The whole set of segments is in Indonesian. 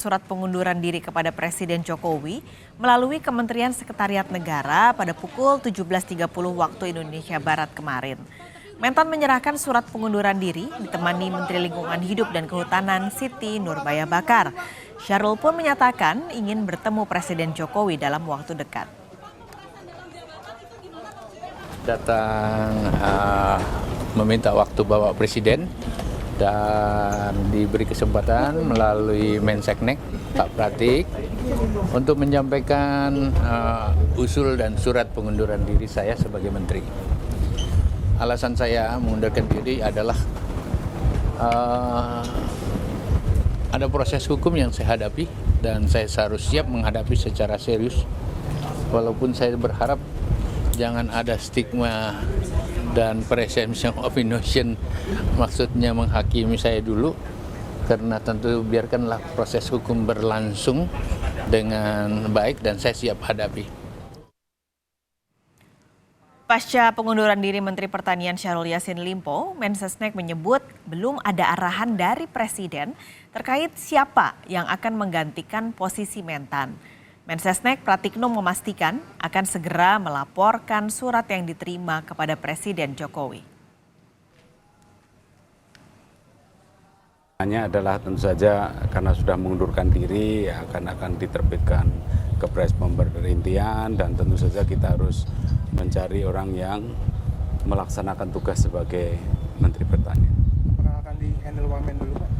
surat pengunduran diri kepada Presiden Jokowi melalui Kementerian Sekretariat Negara pada pukul 17.30 waktu Indonesia Barat kemarin. Mentan menyerahkan surat pengunduran diri ditemani Menteri Lingkungan Hidup dan Kehutanan Siti Nurbaya Bakar. Syahrul pun menyatakan ingin bertemu Presiden Jokowi dalam waktu dekat. Datang meminta waktu Bapak Presiden dan diberi kesempatan melalui Menseknek Pak Pratik untuk menyampaikan usul dan surat pengunduran diri saya sebagai menteri. Alasan saya mengundurkan diri adalah ada proses hukum yang saya hadapi dan saya harus siap menghadapi secara serius. Walaupun saya berharap jangan ada stigma dan presumption of innocence, maksudnya menghakimi saya dulu, karena tentu biarkanlah proses hukum berlangsung dengan baik dan saya siap hadapi. Pasca pengunduran diri Menteri Pertanian Syahrul Yassin Limpo, Mensesnek menyebut belum ada arahan dari Presiden terkait siapa yang akan menggantikan posisi Mentan. Mensesnek Pratikno memastikan akan segera melaporkan surat yang diterima kepada Presiden Jokowi. Hanya adalah tentu saja karena sudah mengundurkan diri akan diterbitkan kepres pemberhentian dan tentu saja kita harus mencari orang yang melaksanakan tugas sebagai Menteri Pertanian. Apakah akan di-handle Wamen dulu, Pak?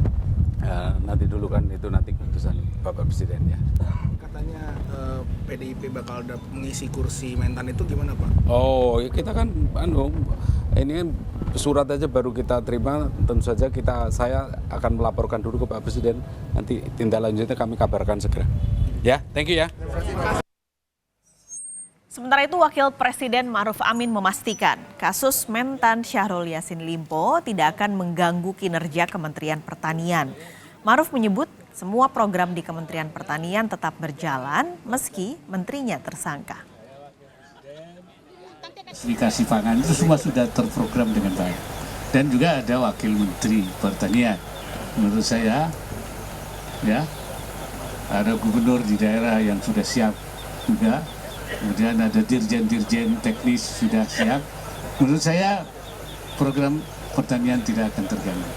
Nanti dulu kan itu nanti keputusan Bapak Presiden ya. Katanya PDIP bakal mengisi kursi Mentan itu gimana, Pak? Oh, kita kan ini kan surat aja baru kita terima, tentu saja saya akan melaporkan dulu ke Pak Presiden. Nanti tindak lanjutnya kami kabarkan segera. Ya, thank you ya. Sementara itu, Wakil Presiden Ma'ruf Amin memastikan kasus Mentan Syahrul Yassin Limpo tidak akan mengganggu kinerja Kementerian Pertanian. Ma'ruf menyebut semua program di Kementerian Pertanian tetap berjalan meski menterinya tersangka. Sertifikasi pangan itu semua sudah terprogram dengan baik. Dan juga ada Wakil Menteri Pertanian. Menurut saya, ya, ada gubernur di daerah yang sudah siap juga. Kemudian ada dirjen-dirjen teknis sudah siap. Menurut saya program pertanian tidak akan terganggu.